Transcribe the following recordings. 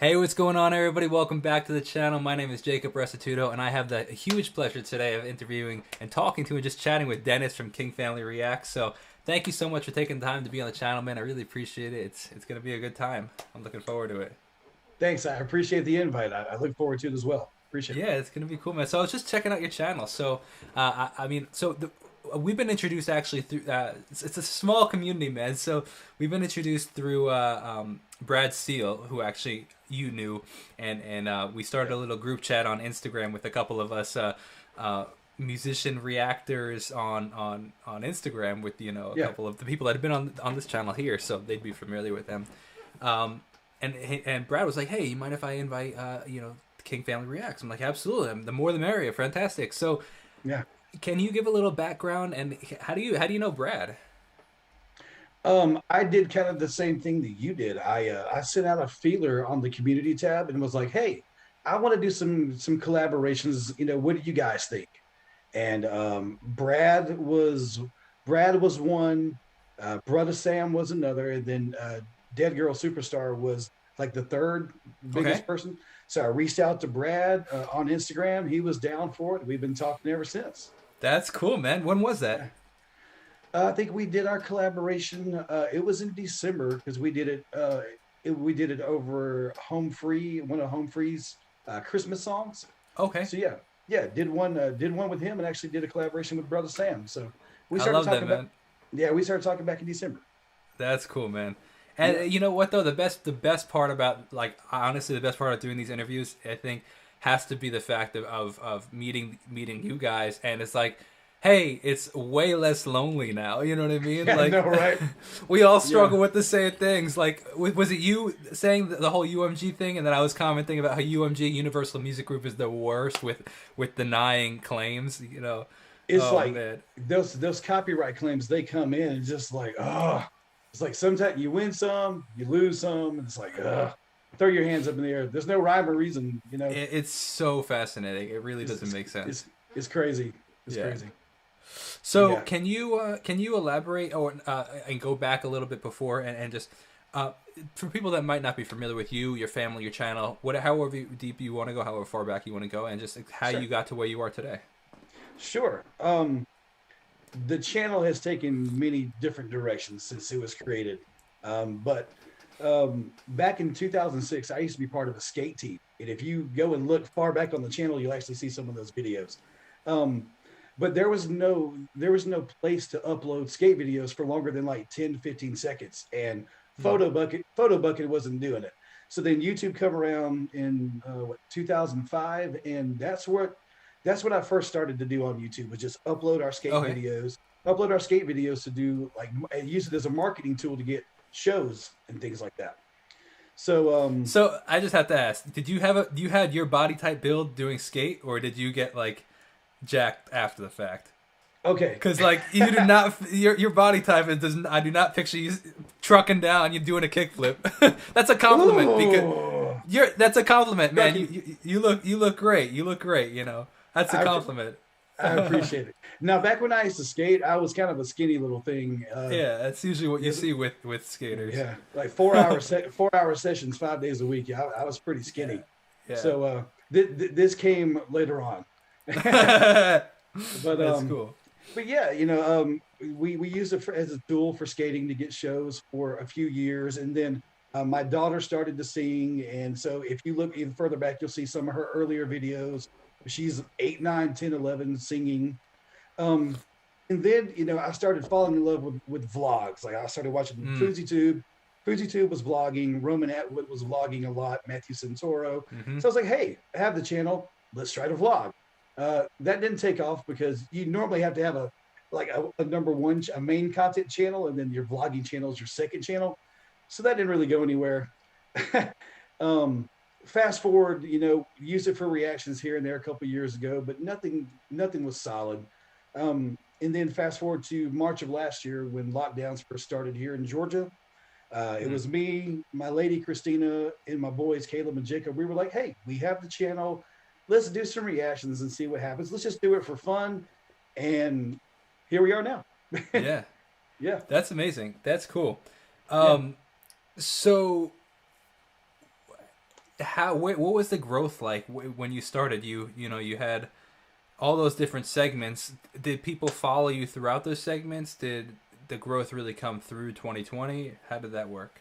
Hey, what's going on, everybody? Welcome back to the channel. My name is Jacob Restituto, and I have the huge pleasure today of interviewing and talking to and just chatting with Dennis from King Family Reacts. So, thank you so much for taking the time to be on the channel, man. I really appreciate it. It's going to be a good time. I'm looking forward to it. Thanks. I appreciate the invite. I look forward to it as well. Appreciate it. Yeah, it's gonna be cool, man. So I was just checking out your channel. So, we've been introduced actually through. It's a small community, man. So we've been introduced through Brad Steele, who actually you knew, and we started a little group chat on Instagram with a couple of us musician reactors on Instagram with a Yeah. couple of the people that have been on this channel here, so they'd be familiar with them. And Brad was like, "Hey, you mind if I invite King Family Reacts?" I'm like, "Absolutely. The more the merrier. Fantastic." So, Yeah. can you give a little background and how do you know Brad? I did kind of the same thing that you did. I sent out a feeler on the community tab and was like, "Hey, I want to do some collaborations. What do you guys think?" And Brad was one, Brother Sam was another, and then Dead Girl Superstar was like the third Okay, biggest person. So I reached out to Brad on Instagram. He was down for it. We've been talking ever since. that's cool, man. When was that? Yeah. I think we did our collaboration. It was in December because we did it. We did it over Home Free, one of Home Free's Christmas songs. Okay, So yeah, did one with him and actually did a collaboration with Brother Sam. So we I started love that, talking about man. yeah, we started talking back in December. That's cool, man. And Yeah, you know what though, the best part about, like, honestly, the best part of doing these interviews, I think, has to be the fact of meeting you guys, and it's like, hey, it's way less lonely now. You know what I mean? yeah, I Like, know, right? we all Yeah, struggle with the same things. Like, was it you saying the whole UMG thing, and then I was commenting about how UMG, Universal Music Group, is the worst with denying claims? it's Oh like man. those copyright claims. They come in and just like, oh, it's like sometimes you win some, you lose some, and it's like, throw your hands up in the air. There's no rhyme or reason. It's so fascinating. It really It's doesn't it's make sense. it's, it's crazy. It's Yeah. crazy. But So yeah, can you elaborate or and go back a little bit before and just uh, for people that might not be familiar with you, your family, your channel, however deep you want to go, however far back you want to go, and just how you sure, got to where you are today. sure. The channel has taken many different directions since it was created. But back in 2006, I used to be part of a skate team. And if you go and look far back on the channel, you'll actually see some of those videos. Um, but there was no place to upload skate videos for longer than like 10 to 15 seconds. And Hmm. Photo Bucket wasn't doing it. So then YouTube come around in 2005, and that's what I first started to do on YouTube, was just Okay. upload our skate videos to do, like, use it as a marketing tool to get shows and things like that. So So I just have to ask: you had your body type build doing skate, or did you get like jacked after the fact? okay. Because like you do not your body type, it doesn't. I do not picture you trucking down, you doing a kickflip. That's a compliment because Ooh, that's a compliment, man. You, trucking. you you look great. You look great. That's a I compliment. I appreciate it. Now, back when I used to skate, I was kind of a skinny little thing. Yeah, that's usually what you Is see with skaters. Yeah, like 4 hour sessions 5 days a week. Yeah, I was pretty Yeah, skinny. yeah. So this came later on. but That's um cool. but yeah, we used it as a tool for skating to get shows for a few years, and then my daughter started to sing, and so if you look even further back, you'll see some of her earlier videos. She's 8, 9, 10, 11, singing. Um, and then I started falling in love with vlogs. Like, I started watching Mm. FouseyTube. FouseyTube was vlogging. Roman Atwood was vlogging a lot. Matthew Santoro. Hmm. So I was like, hey, I have the channel. Let's try to vlog. That didn't take off because you normally have to have a number one, a main content channel, and then your vlogging channel is your second channel. So that didn't really go anywhere. um, Fast forward, used it for reactions here and there a couple years ago, but nothing was solid. And then fast forward to March of last year when lockdowns first started here in Georgia. It Mm. was me, my lady Christina, and my boys Caleb and Jacob. We were like, "Hey, we have the channel. Let's do some reactions and see what happens. Let's just do it for fun." And here we are now. Yeah, Yeah, that's amazing. That's cool. yeah. Um, so what was the growth like when you started? You had all those different segments. Did people follow you throughout those segments? Did the growth really come through 2020? How did that work?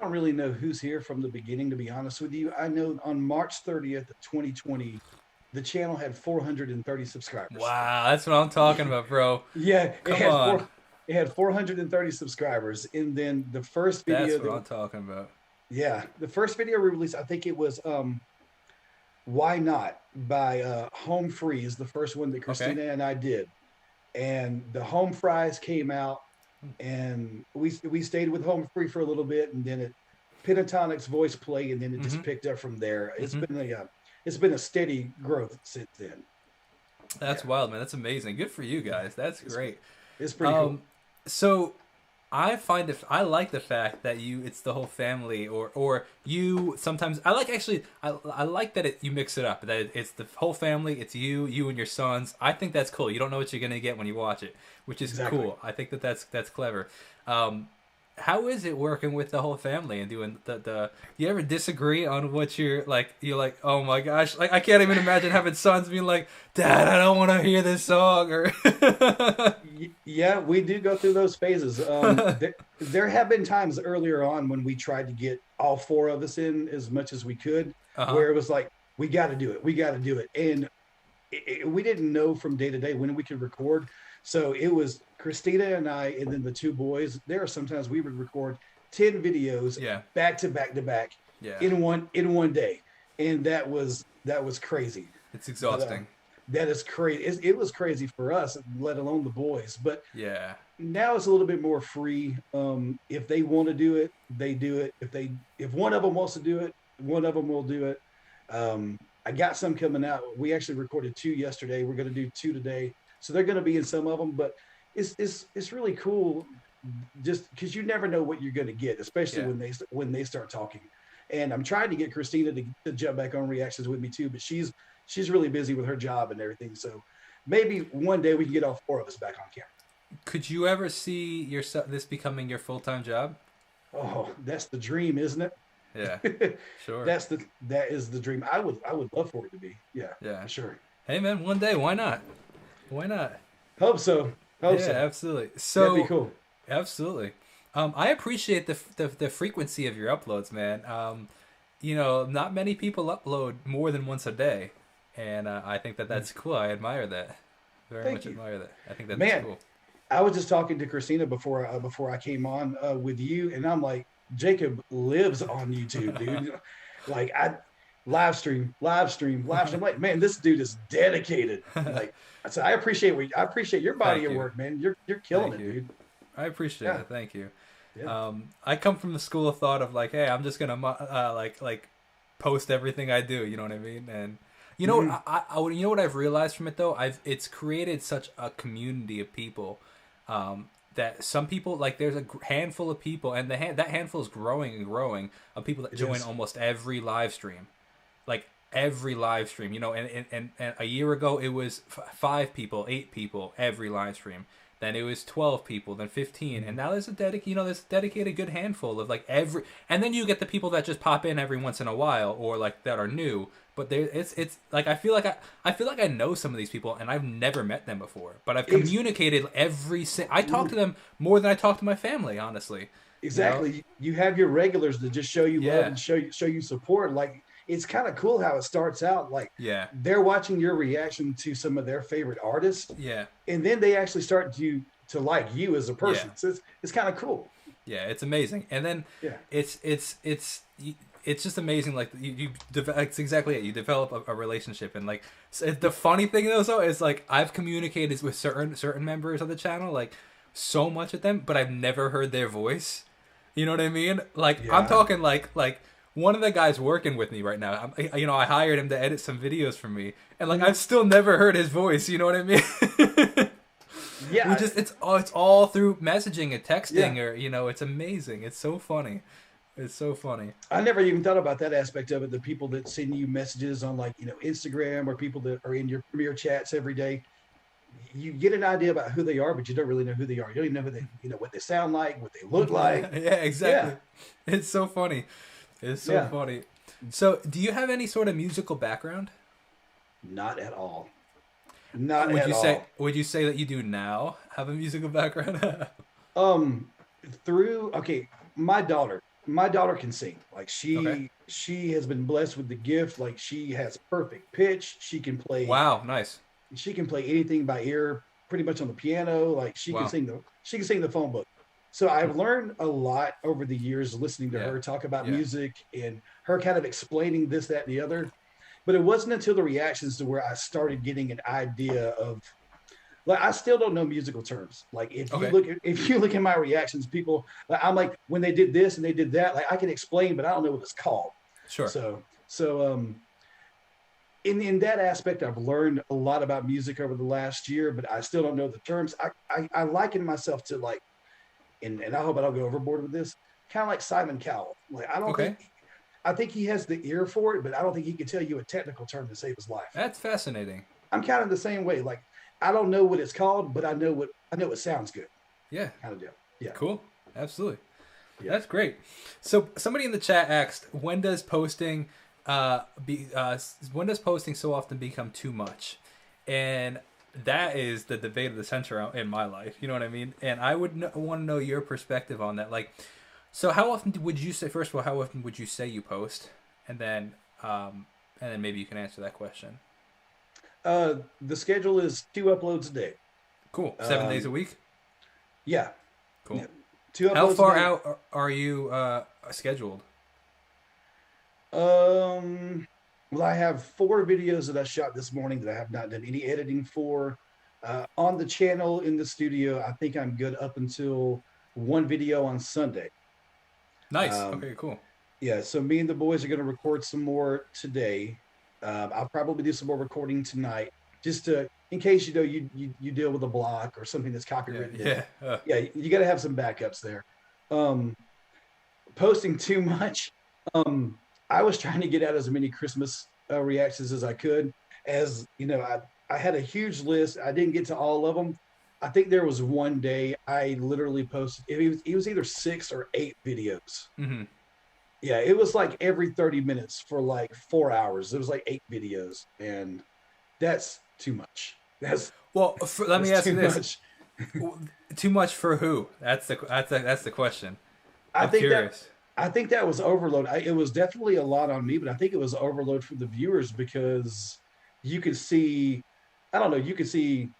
I don't really know who's here from the beginning, to be honest with you. I know on March 30th, 2020, the channel had 430 subscribers. Wow, that's what I'm talking about, bro. Yeah, Come on. it had 430 subscribers. And then the first That's video what I'm talking about. yeah, the first video we released, I think it was Why Not by Home Freeze, the first one that Okay. Christina and I did. And the home fries came out, and we stayed with home free for a little bit, and then it Pentatonic's voice play, and then it just Mm-hmm. picked up from there. Mm-hmm. It's been a steady growth since then. That's Yeah, wild, man. That's amazing. Good for you guys. That's it's great. it's pretty cool. So I like the fact that it's the whole family, or you sometimes I like actually I like that you mix it up, that it's the whole family, it's you and your sons. I think that's cool. You don't know what you're gonna get when you watch it, which is Exactly. cool. I think that's clever. How is it working with the whole family and doing the you ever disagree on what you're like, oh my gosh, like I can't even imagine having sons being like, Dad, I don't want to hear this song, or Yeah, we do go through those phases. There have been times earlier on when we tried to get all four of us in as much as we could, uh-huh. where it was like, we got to do it, we got to do it, and we didn't know from day to day when we could record. So it was Christina and I, and then the two boys. There are sometimes we would record 10 videos Yeah. back to back to back Yeah. in one day, and that was crazy. It's But exhausting. that is crazy. It was crazy for us, let alone the boys. But Yeah. now it's a little bit more free. If they want to do it, they do it. If one of them wants to do it, one of them will do it. I got some coming out. We actually recorded two yesterday. We're going to do two today, so they're going to be in some of them. But it's really cool, just because you never know what you're going to get, especially Yeah. when they start talking. And I'm trying to get Christina to jump back on reactions with me too, but she's really busy with her job and everything. So maybe one day we can get all four of us back on camera. Could you ever see this becoming your full-time job? Oh, that's the dream, isn't Yeah, it? sure. That is the dream. I would love for it to be. Yeah, Yeah. for sure. Hey, man, one day, why not? Why not? Hope so. Hope Yeah, so. absolutely. That'd be So, cool. absolutely. I appreciate the frequency of your uploads, man. Not many people upload more than once a day, and I think that's cool. I admire that. Very Thank much you, admire that. I think that's man. cool. I was just talking to Christina before I came on with you, and I'm like, Jacob lives on YouTube, dude. Like I live stream. Like, man, this dude is dedicated. Like, I said, I appreciate your body Thank of you. work, man. You're killing Thank it, you. dude. I appreciate Yeah, it. Thank you. yeah. I come from the school of thought of like, hey, I'm just gonna like post everything I do. You know what I mean? And Hmm. you know what I've realized from it though. It's created such a community of people, that some people like there's a handful of people, and that handful is growing and growing of people that It join is. almost every live stream, like every live stream. And a year ago it was 5 people, 8 people every live stream. Then it was 12 people, then 15, and now there's there's a dedicated good handful of like every, and then you get the people that just pop in every once in a while or like that are new. But it's like I feel like I know some of these people and I've never met them before, but I've Ex- communicated I talk to them more than I talk to my family, honestly. You know? Exactly. You have your regulars that just show you love Yeah, and show you support. Like, it's kind of cool how it starts out. Like, yeah, they're watching your reaction to some of their favorite artists, yeah, and then they actually start to like you as a yeah. person. So it's kind of cool. Yeah, it's amazing. And then Yeah. it's just amazing. Like it's exactly it. You develop a relationship, and like the funny thing though is like I've communicated with certain members of the channel like so much with them, but I've never heard their voice. You know what I mean? Like I'm Yeah. talking like one of the guys working with me right now. I hired him to edit some videos for me, and like Mhm. I've still never heard his voice. You know what I mean? Yeah. It's all through messaging and texting, Yeah. or it's amazing. It's so funny. It's so funny. I never even thought about that aspect of it. The people that send you messages on, like, Instagram, or people that are in your premiere chats every day. You get an idea about who they are, but you don't really know who they are. You don't even know what they sound like, what they look like. Yeah, exactly. Yeah. It's so funny. It's so Yeah. funny. So, do you have any sort of musical background? Not at all. Not Would at you say all. would you say that you do now have a musical background? Um, through okay, my daughter can sing. Like Okay. she has been blessed with the gift. Like she has perfect pitch. Wow, nice. She can play anything by ear, pretty much on the piano. Like Wow. she can sing the phone book. So I've learned a lot over the years listening to Yeah. her talk about Yeah. music and her kind of explaining this, that, and the other. But it wasn't until the reactions to where I started getting an idea of like I still don't know musical terms. Like Okay. if you look at my reactions, people like, I'm like when they did this and they did that, like I can explain, but I don't know what it's called. Sure. So in that aspect, I've learned a lot about music over the last year, but I still don't know the terms. I liken myself to like, and I hope I don't go overboard with this, kind of like Simon Cowell. Like Okay. I think he has the ear for it, but I don't think he can tell you a technical term to save his life. That's fascinating. I'm kind of the same way. Like I don't know what it's called, but I know it sounds good. Yeah. Kind of deal. Yeah. Cool. Absolutely. Yeah. That's great. So somebody in the chat asked, when does posting when does posting so often become too much? And that is the debate of the century in my life. You know what I mean? And I would want to know your perspective on that. Like, so how often would you say? First of all, how often would you say you post? And then maybe you can answer that question. The schedule is 2 uploads a day. Cool. 7 days a week. Yeah. Cool. Yeah. 2 uploads. How far a day. out are you scheduled? Well, I have 4 videos that I shot this morning that I have not done any editing for. On the channel in the studio, I think I'm good up until 1 video on Sunday. Nice. Okay, cool. Yeah, so me and the boys are going to record some more today. I'll probably do some more recording tonight, just to in case you deal with a block or something that's copywritten. Yeah, you got to have some backups there. Posting too much. I was trying to get out as many Christmas reactions as I could. As you know, I had a huge list. I didn't get to all of them. I think there was one day I literally posted. It was either 6 or 8 videos. Mm-hmm. Yeah, it was like every 30 minutes for like 4 hours. It was like 8 videos, and that's too much. Let me ask you this: much. too much for who? That's the question. I'm think curious. I think that was overload. It was definitely a lot on me, but I think it was overload for the viewers because you could see, I don't know, you could see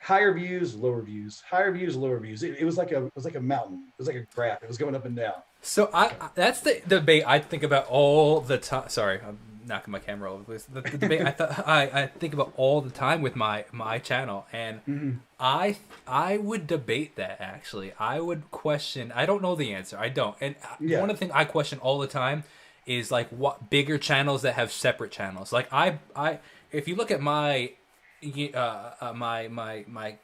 higher views, lower views, higher views, lower views. It was like a mountain. It was like a graph. It was going up and down. So that's the debate I think about all the time. Sorry, I'm knocking my camera over the place. The debate I think about all the time with my channel, and I would debate that actually. I would question. I don't know the answer. I don't. And one of the things I question all the time is like what bigger channels that have separate channels. Like I if you look at my my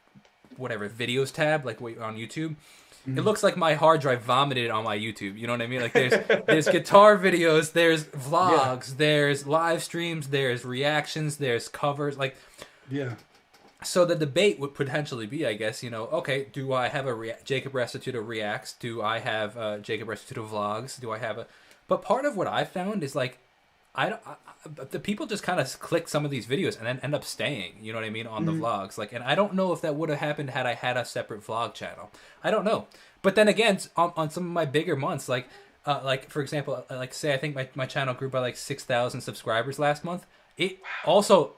whatever videos tab like on YouTube. It looks like my hard drive vomited on my YouTube. You know what I mean? Like there's guitar videos, there's vlogs, there's live streams, there's reactions, there's covers. Like, yeah. So the debate would potentially be, I guess, okay, do I have a Jacob Restituto reacts? Do I have Jacob Restituto vlogs? Do I have a? But part of what I found is like, the people just kind of click some of these videos and then end up staying, you know what I mean, on the vlogs. Like, and I don't know if that would have happened had I had a separate vlog channel. I don't know. But then again, on some of my bigger months, like for example, like say I think my channel grew by like 6,000 subscribers last month. It also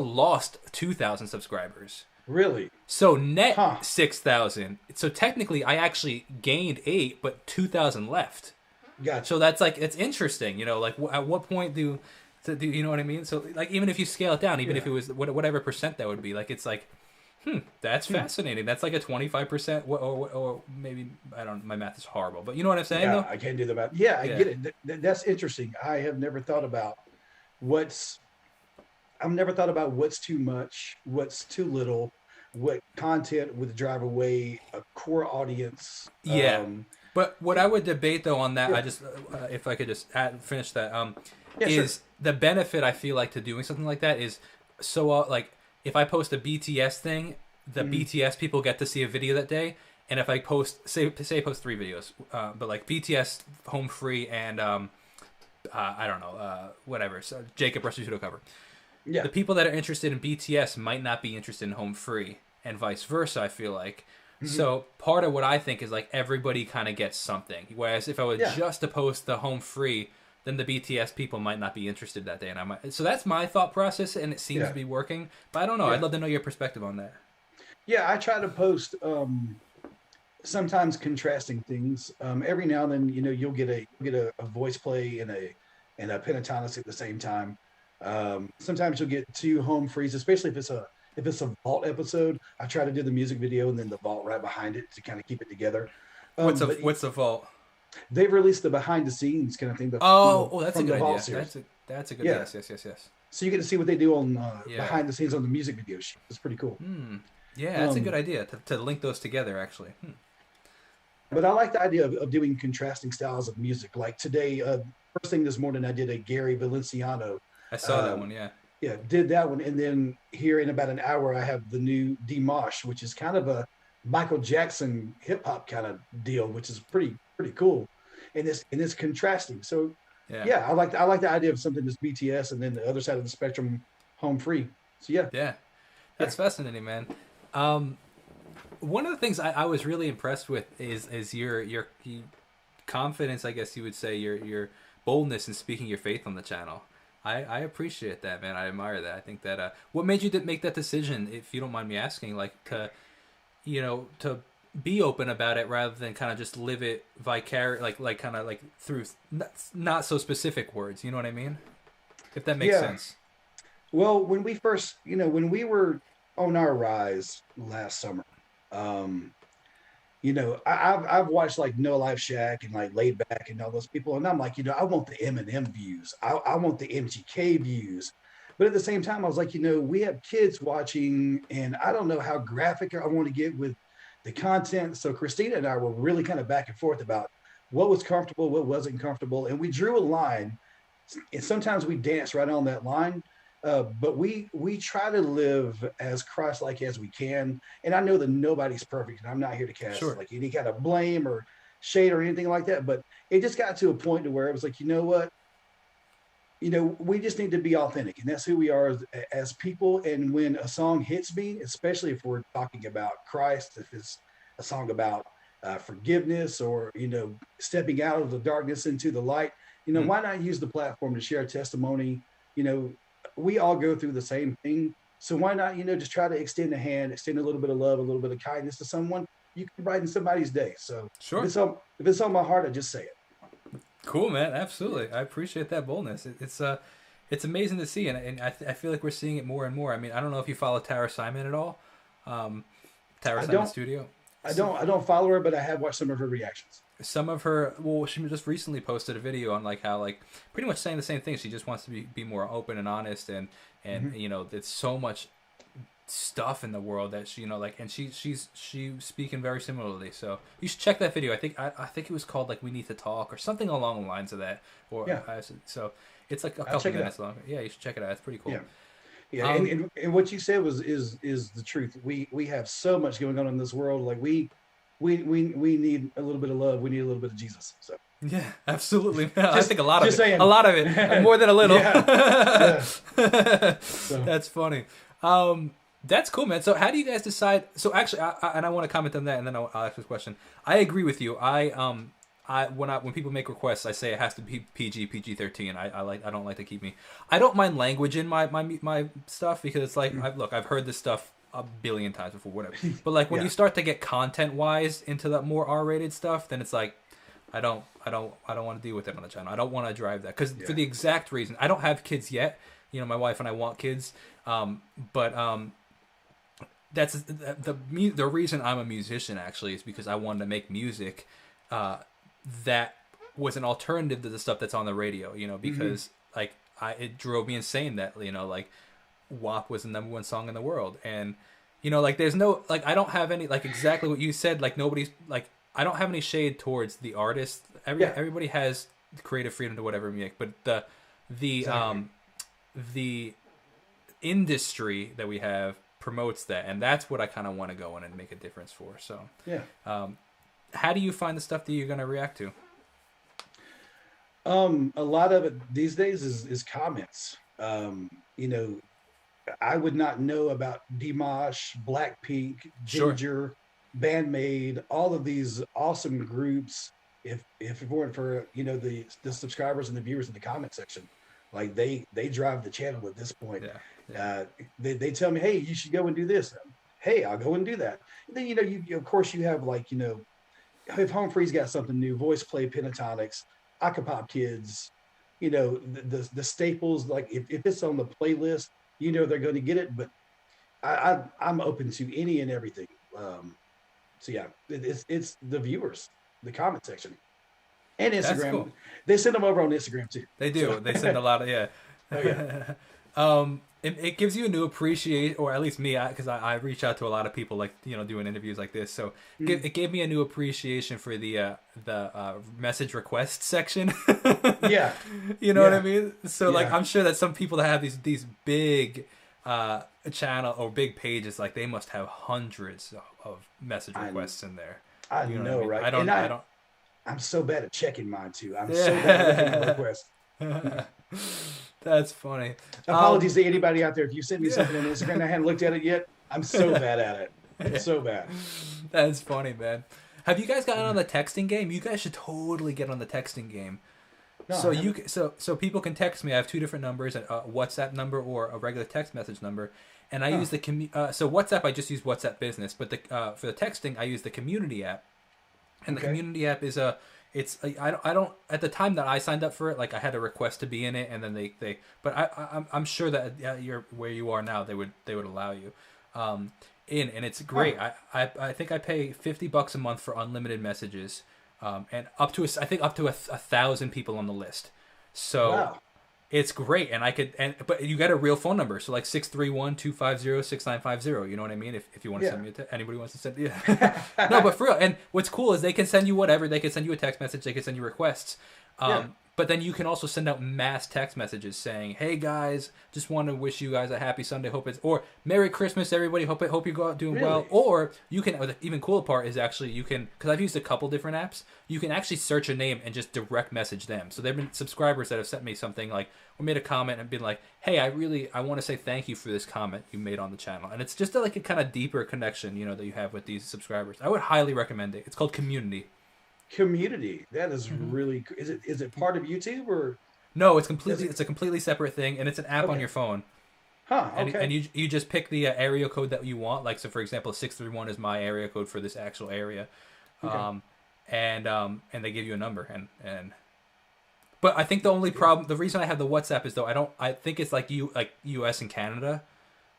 lost 2,000 subscribers. Really? So net 6,000. So technically, I actually gained 8, but 2,000 left. Gotcha. So that's like it's interesting, like at what point do you know what I mean? So like even if you scale it down, even if it was whatever percent that would be, like it's like, that's fascinating. That's like a 25%, or maybe I don't. My math is horrible, but you know what I'm saying? Yeah, though? I can't do the math. Yeah, I get it. That's interesting. I have never thought about I've never thought about what's too much, what's too little, what content would drive away a core audience. Yeah. But what I would debate though on that, I just if I could just finish that, is sure. The benefit I feel like to doing something like that is so like if I post a BTS thing, the BTS people get to see a video that day, and if I post say I post 3 videos, but like BTS Home Free and I don't know, whatever. So Jacob Restituto cover. Yeah. The people that are interested in BTS might not be interested in Home Free, and vice versa. I feel like. So part of what I think is like everybody kind of gets something. Whereas if I would just to post the Home Free, then the BTS people might not be interested that day, and I might. So that's my thought process, and it seems to be working. But I don't know. I'd love to know your perspective on that. Yeah, I try to post sometimes contrasting things. Every now and then, you'll get a voice play and a pentatonic at the same time. Sometimes you'll get two home frees, especially if it's a vault episode. I try to do the music video and then the vault right behind it to kind of keep it together. What's the vault? They've released the behind the scenes kind of thing. That's a good idea. That's a good yes. So you get to see what they do on behind the scenes on the music video shoot. It's pretty cool. Yeah, that's a good idea to link those together, actually. But I like the idea of doing contrasting styles of music. Like today, first thing this morning, I did a Gary Valenciano. I saw that one, yeah. Yeah, did that one. And then here in about an hour, I have the new Dimash, which is kind of a Michael Jackson hip hop kind of deal, which is pretty cool. And it's contrasting. So yeah, I like the idea of something that's BTS and then the other side of the spectrum, Home Free. So yeah. That's fascinating, man. One of the things I was really impressed with is your confidence, I guess you would say, your boldness in speaking your faith on the channel. I appreciate that, man. I admire that. I think that what made you make that decision, if you don't mind me asking, like to be open about it rather than kind of just live it like kind of like through not so specific words. You know what I mean? If that makes sense. Well, when we first, when we were on our rise last summer, I've watched like No Life Shack and like Laid Back and all those people, and I'm like, I want the Eminem views, I want the MGK views, but at the same time, I was like, we have kids watching, and I don't know how graphic I want to get with the content. So Christina and I were really kind of back and forth about what was comfortable, what wasn't comfortable, and we drew a line, and sometimes we dance right on that line. But we try to live as Christ-like as we can, and I know that nobody's perfect, and I'm not here to cast like any kind of blame or shade or anything like that. But it just got to a point to where it was like, what, we just need to be authentic, and that's who we are as people. And when a song hits me, especially if we're talking about Christ, if it's a song about forgiveness or stepping out of the darkness into the light, why not use the platform to share testimony? We all go through the same thing. So why not, just try to extend a hand, extend a little bit of love, a little bit of kindness to someone. You can brighten somebody's day. So if it's on my heart, I just say it. Cool, man. Absolutely. I appreciate that boldness. It's amazing to see. And I feel like we're seeing it more and more. I mean, I don't know if you follow Tara Simon at all. Tara Simon Studio. I don't follow her, but I have watched some of her reactions. Some of her, she just recently posted a video on like how pretty much saying the same thing. She just wants to be more open and honest, and there's so much stuff in the world that she and she's speaking very similarly. So you should check that video. I think it was called like We Need to Talk or something along the lines of that. So it's like a couple minutes long. Yeah, you should check it out. It's pretty cool. Yeah, and what you said is the truth. We have so much going on in this world. Like we need a little bit of love. We need a little bit of Jesus. So yeah, absolutely. I think a lot of it, more than a little. So. That's funny. That's cool, man. So how do you guys decide? So actually, I want to comment on that, and then I'll ask this question. I agree with you. When people make requests, I say it has to be PG-13. I don't like to keep me. I don't mind language in my stuff because it's like I've heard this stuff a billion times before, whatever. But like when you start to get content wise into that more R-rated stuff, then it's like I don't want to deal with it on the channel. I don't want to drive that because for the exact reason I don't have kids yet. My wife and I want kids, but that's the reason I'm a musician actually is because I wanted to make music that was an alternative to the stuff that's on the radio. Because it drove me insane that WAP was the #1 song in the world, and there's no I don't have any exactly what you said, nobody's I don't have any shade towards the artist. Everybody has creative freedom to whatever you make, but the industry that we have promotes that, and that's what I kind of want to go in and make a difference for. So how do you find the stuff that you're going to react to? A lot of it these days is comments. You know, I would not know about Dimash, Blackpink, Sure. Ginger, Bandmade, all of these awesome groups. If it weren't for the subscribers and the viewers in the comment section, like they drive the channel at this point. Yeah. Yeah. Uh, they tell me, hey, you should go and do this. Hey, I'll go and do that. And then you of course you have like if Home Free's got something new, Voice Play, Pentatonics, Acapop Kids, the staples. Like if it's on the playlist, they're going to get it. But I'm open to any and everything. So yeah, it's the viewers, the comment section, and That's Instagram. cool. They send them over on Instagram too. They do. So, They send a lot of yeah. oh yeah, It gives you a new appreciation, or at least me, because I reach out to a lot of people, like doing interviews like this. So it gave me a new appreciation for the message request section. yeah, You know what I yeah, mean? So like yeah. I'm sure that some people that have these big channel or big pages, like they must have hundreds of message I requests in there. I You know what I know, mean? right? I don't. And I don't. I'm so bad at checking mine too. I'm so bad at looking at my Yeah. requests. That's funny. Apologies to anybody out there if you sent me Yeah. something on Instagram and I hadn't looked at it yet. I'm so bad at it. I'm so bad. That's funny, man. Have you guys gotten on the texting game? You guys should totally get on the texting game. No, So I haven't. so people can text me. I have two different numbers: a WhatsApp number or a regular text message number. And I Huh. use the so WhatsApp. I just use WhatsApp Business, but the for the texting, I use the Community app. And the Okay. Community app is I don't at the time that I signed up for it, like I had a request to be in it, and then they but I'm sure that you're where you are now, they would allow you in, and it's great. Huh. I think I pay $50 a month for unlimited messages, and up to I think up to 1,000 people on the list. So Wow. it's great, and but you get a real phone number, so like 631-250-6950. You know what I mean? If you want to Yeah. send me anybody wants to send, yeah. No, but for real. And what's cool is they can send you whatever. They can send you a text message. They can send you requests. Yeah. But then you can also send out mass text messages saying, "Hey guys, just want to wish you guys a happy Sunday. Hope it's or Merry Christmas, everybody. Hope you go out doing well." Really? Or you can. Or the even cooler part is actually you can, because I've used a couple different apps. You can actually search a name and just direct message them. So there've been subscribers that have sent me something like or made a comment and been like, "Hey, I want to say thank you for this comment you made on the channel." And it's just like a kind of deeper connection, that you have with these subscribers. I would highly recommend it. It's called Community. Community. That is really. Is it part of YouTube or? No, it's Is completely it? it's a completely separate thing, and it's an app on Okay. your phone. Huh. And, Okay. and you just pick the area code that you want. Like, so for example, 631 is my area code for this actual area, Okay. and they give you a number but I think the only problem, the reason I have the WhatsApp is though I think it's like US and Canada.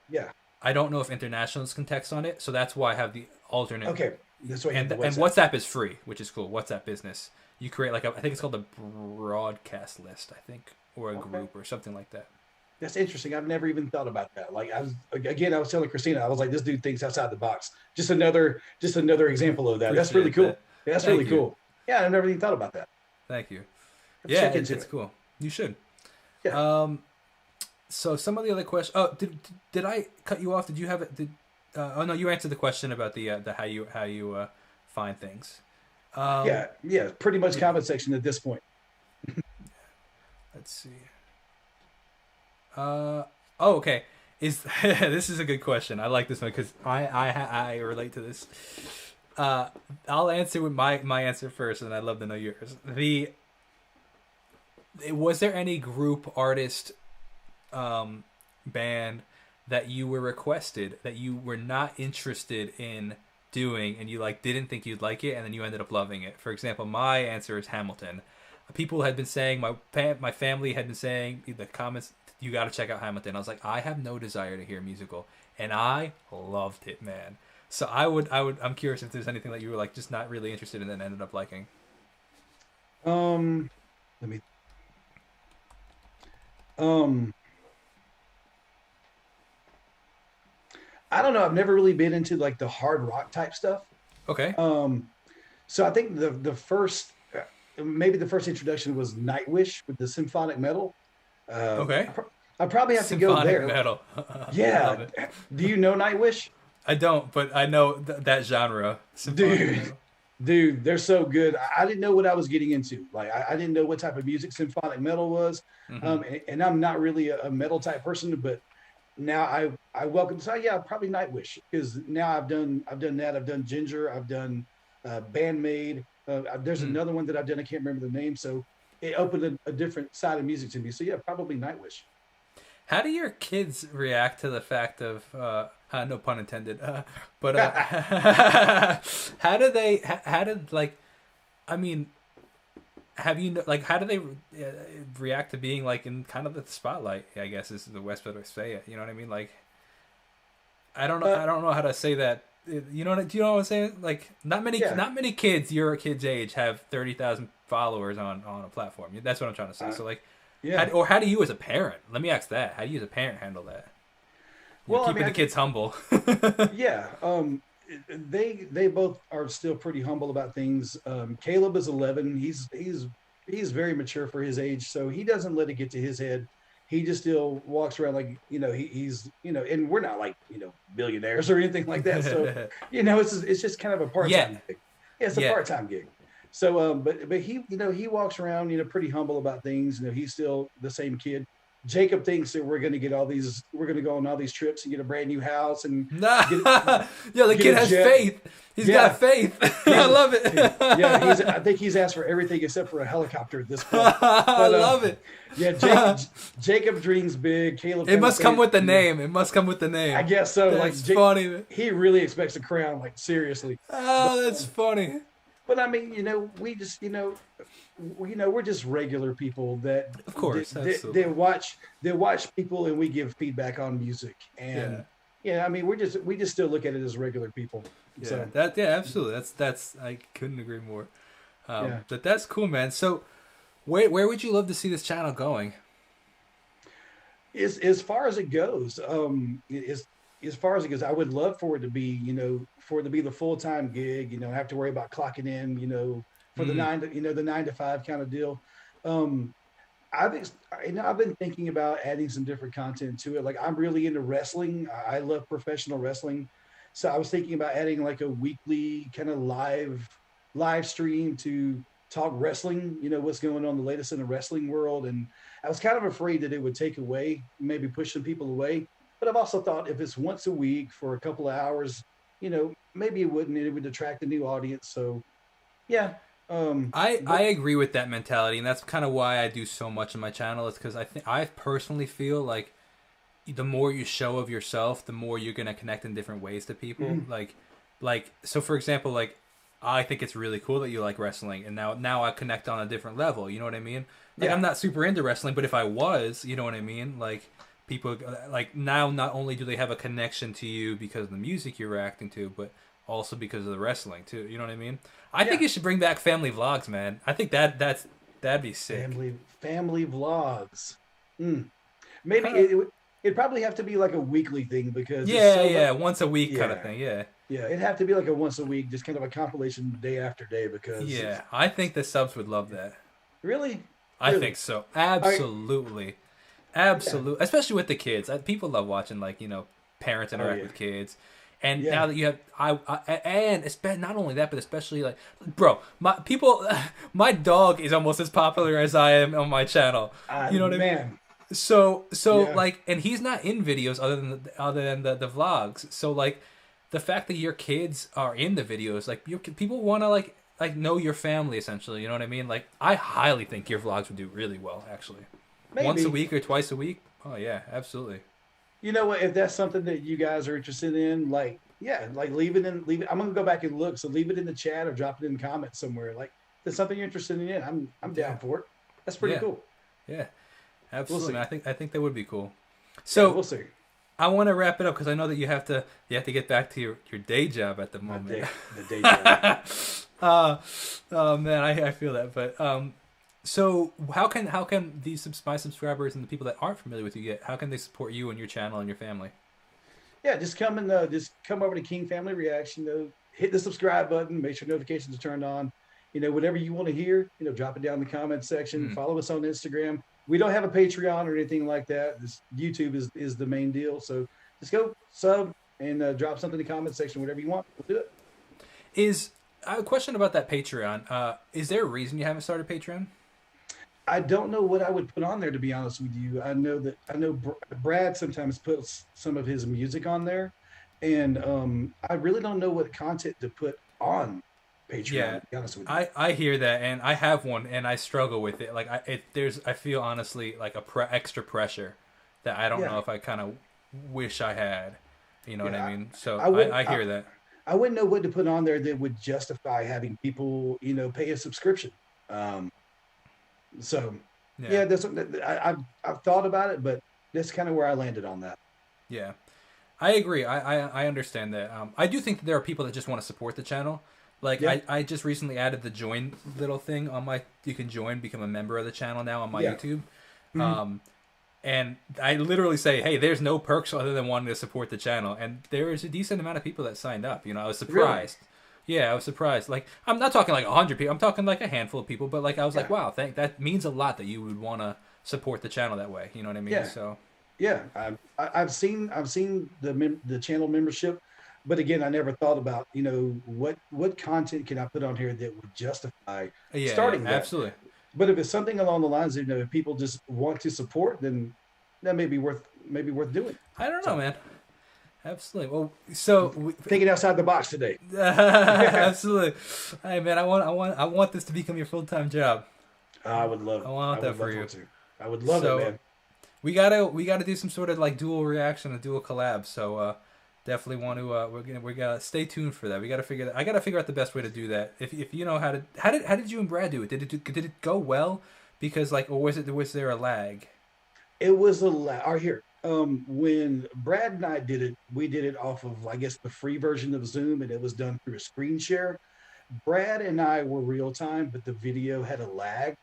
Yeah. I don't know if internationals can text on it, so that's why I have the alternate. Okay. That's why you have And the and WhatsApp. WhatsApp is free, which is cool. WhatsApp Business. You create like I think it's called a broadcast list, I think, or a Okay. group or something like that. That's interesting. I've never even thought about that. Like I was telling Christina, I was like, this dude thinks outside the box. Just another example of that. That's really Appreciate cool. that. Yeah, that's Thank really you. cool. Yeah, I've never even thought about that. Thank you. Have to Yeah, check it's, into it's it. cool. You should. Yeah. So some of the other questions. Oh, did I cut you off? Did you have it? Oh no, you answered the question about the how you find things. Yeah. Pretty much comment section at this point. Let's see. Oh, okay. Is this is a good question. I like this one because I relate to this. I'll answer with my answer first, and I'd love to know yours. Was there any group, artist, band that you were requested that you were not interested in doing, and you didn't think you'd like it, and then you ended up loving it? For example, my answer is Hamilton. People had been saying, my family had been saying in the comments, you got to check out Hamilton. I was like, I have no desire to hear musical, and I loved it, man. So I'm curious if there's anything that you were like just not really interested in and ended up liking. Let me. Um, I don't know. I've never really been into like the hard rock type stuff. Okay. So I think maybe the first introduction was Nightwish with the symphonic metal. Okay. I probably have to go Symphonic there. metal. I Yeah. love it. Do you know Nightwish? I don't, but I know that genre. Symphonic Dude, metal. Dude, they're so good. I didn't know what I was getting into. Like, I didn't know what type of music symphonic metal was. Mm-hmm. And I'm not really a metal type person, but now I welcome. So yeah, probably Nightwish, because now I've done that. I've done Ginger. I've done Bandmade. There's Mm. another one that I've done. I can't remember the name. So it opened a different side of music to me. So yeah, probably Nightwish. How do your kids react to the fact of no pun intended, but how do they? How did like? I mean, have you like? How do they react to being like in kind of the spotlight? I guess is the best way to say it. You know what I mean? Like, I don't know. Uh, I don't know how to say that. You know what? Do you know what I'm saying? Like, yeah. not many kids your kid's age have 30,000 followers on a platform. That's what I'm trying to say. So like, Yeah. how do you as a parent? Let me ask that. How do you as a parent handle that? You know, Well, I keeping mean, the kids humble. yeah. They both are still pretty humble about things. Caleb is 11. He's very mature for his age, so he doesn't let it get to his head. He just still walks around like, he's, and we're not like, billionaires or anything like that. So it's just kind of a Yeah, part-time gig. Yeah, it's a yeah. part-time gig. So but he walks around, pretty humble about things. He's still the same kid. Jacob thinks that we're going to go on all these trips and get a brand new house and Nah. get Yo, the get kid a has jet. faith. He's Yeah, got faith. I love yeah. it. I think he's asked for everything except for a helicopter at this point. I But love it. yeah, Jacob dreams big. Caleb It kind of must come says, with the name. It must come with the I name. guess so. Like That's funny. he really expects a crown, like seriously. But Oh, that's funny. but I mean, we just we're just regular people Of course, they absolutely. watch people, and we give feedback on music. Yeah, And yeah, I mean, we just still look at it as regular people. yeah. So Absolutely. That's. I couldn't agree more. yeah. But that's cool, man. So, where would you love to see this channel going? As far as it goes, as far as it goes, I would love for it to be, for it to be the full time gig. Have to worry about clocking in, for the Mm, 9 to 5 kind of deal. Um, I've been thinking about adding some different content to it. Like, I'm really into wrestling. I love professional wrestling, so I was thinking about adding like a weekly kind of live stream to talk wrestling. What's going on, the latest in the wrestling world. And I was kind of afraid that it would take away, maybe push some people away. But I've also thought if it's once a week for a couple of hours, maybe it wouldn't. It would attract a new audience. So yeah. I But agree with that mentality, and that's kind of why I do so much on my channel. It's because I personally feel like the more you show of yourself, the more you're gonna connect in different ways to people. mhm, Like so, for example, like I think it's really cool that you like wrestling, and now I connect on a different level. You know what I mean? Like, yeah, I'm not super into wrestling, but if I was, you know what I mean? Like, people like now not only do they have a connection to you because of the music you're reacting to, but also because of the wrestling too. You know what I mean? I think yeah. you should bring back family vlogs, man. I think that'd be sick. Family vlogs. Mm. Maybe Kind of. it'd probably have to be like a weekly thing, because it's Yeah, so much. yeah, once a week kind of Yeah, thing. Yeah. yeah. It'd have to be like a once a week, just kind of a compilation day after day, because it's Yeah, I think the subs would love that. really, I really. think so. I Absolutely. Yeah. Absolutely. Especially with the kids. People love watching, like, parents Oh interact yeah. with kids. And Yeah. now that you have, and not only that, but especially like, bro, my dog is almost as popular as I am on my channel. You know what I mean? Man. So Yeah. like, and he's not in videos other than the vlogs. So like, the fact that your kids are in the videos, like, people want to like know your family essentially. You know what I mean? Like, I highly think your vlogs would do really well actually. Once a Maybe. week or twice a week. Oh yeah, absolutely. You know what? If that's something that you guys are interested in, like, yeah, like leave it. I'm gonna go back and look. So leave it in the chat or drop it in the comments somewhere. Like, if there's something you're interested in. I'm Yeah, down for it. That's pretty yeah, cool. yeah, We'll absolutely. see. I think that would be cool. Yeah, So we'll see. I want to wrap it up because I know that you have to get back to your day job at the My moment. day, the day job. uh, oh man, I feel that. But so how can my subscribers and the people that aren't familiar with you yet, how can they support you and your channel and your family? Yeah, just come over to King Family Reaction. Hit the subscribe button. Make sure notifications are turned on. Whatever you want to hear, drop it down in the comment section. Mm. Follow us on Instagram. We don't have a Patreon or anything like that. This YouTube is the main deal. So just go sub and drop something in the comment section. Whatever you want, we'll do it. Is I have a question about that Patreon. Is there a reason you haven't started Patreon? I don't know what I would put on there, to be honest with you. I know Brad sometimes puts some of his music on there, and I really don't know what content to put on Patreon, Yeah, to be honest with you. I hear that, and I have one, and I struggle with it. Like I feel honestly like extra pressure that I don't Yeah, know if I kind of wish I had. You know what I yeah. mean? So I wouldn't. I hear that. I wouldn't know what to put on there that would justify having people, pay a subscription. Um, so, Yeah, yeah, that's I've thought about it, but that's kind of where I landed on that. yeah. I agree. I understand that. I do think that there are people that just want to support the channel. Like Yeah, I just recently added the join little thing on my. You can join, become a member of the channel now on my yeah. YouTube. Mhm. Um, and I literally say, hey, there's no perks other than wanting to support the channel. And there is a decent amount of people that signed up. You know, I was Really? surprised. Yeah, I was surprised. Like I'm not talking like 100 people. I'm talking like a handful of people. But like I was like, Yeah, wow, that means a lot that you would want to support the channel that way. You know what I mean? yeah. So Yeah, I've seen the channel membership, but again, I never thought about what content can I put on here that would justify yeah, starting that. absolutely. But if it's something along the lines of if people just want to support, then that may be worth doing. I don't know, So man. Absolutely. Well, so thinking outside the box today. absolutely. Hey, man, I want this to become your full time job. I I want that would for love for you. it to. I would love it, So man. we gotta do some sort of like dual reaction, a dual collab. So definitely want to we gotta stay tuned for that. We gotta figure that. I gotta figure out the best way to do that. If you know how did you and Brad do it? Did it go well? Because like, or was there a lag? It was or here. When Brad and I did it, we did it off of I guess the free version of Zoom, and it was done through a screen share. Brad and I were real time, but the video had a lag.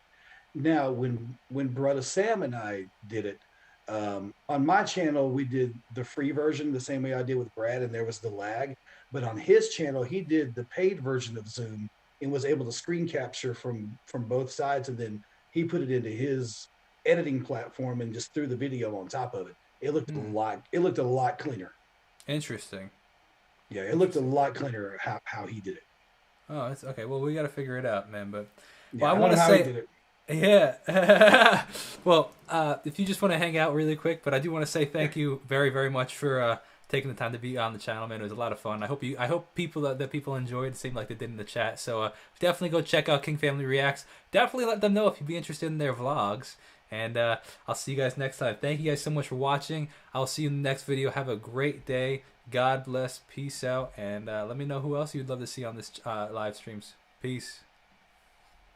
Now, when Brother Sam and I did it, on my channel, we did the free version the same way I did with Brad, and there was the lag. But on his channel, he did the paid version of Zoom and was able to screen capture from both sides, and then he put it into his editing platform and just threw the video on top of it. Hmm. It looked a lot cleaner. Interesting. Yeah, it looked a Interesting. lot cleaner how he did it. Oh, it's okay. Well, we gotta figure it out, man. But well, Yeah, I I don't want know to how he say did it. yeah. Well, if you just want to hang out really quick, but I do want to say Yeah. thank you very, very much for taking the time to be on the channel, man. It was a lot of fun. I hope people that people enjoyed. It seemed like they did in the chat. So definitely go check out King Family Reacts. Definitely let them know if you'd be interested in their vlogs. And I'll see you guys next time. Thank you guys so much for watching. I'll see you in the next video. Have a great day. God bless. Peace out. And let me know who else you'd love to see on this live streams. Peace.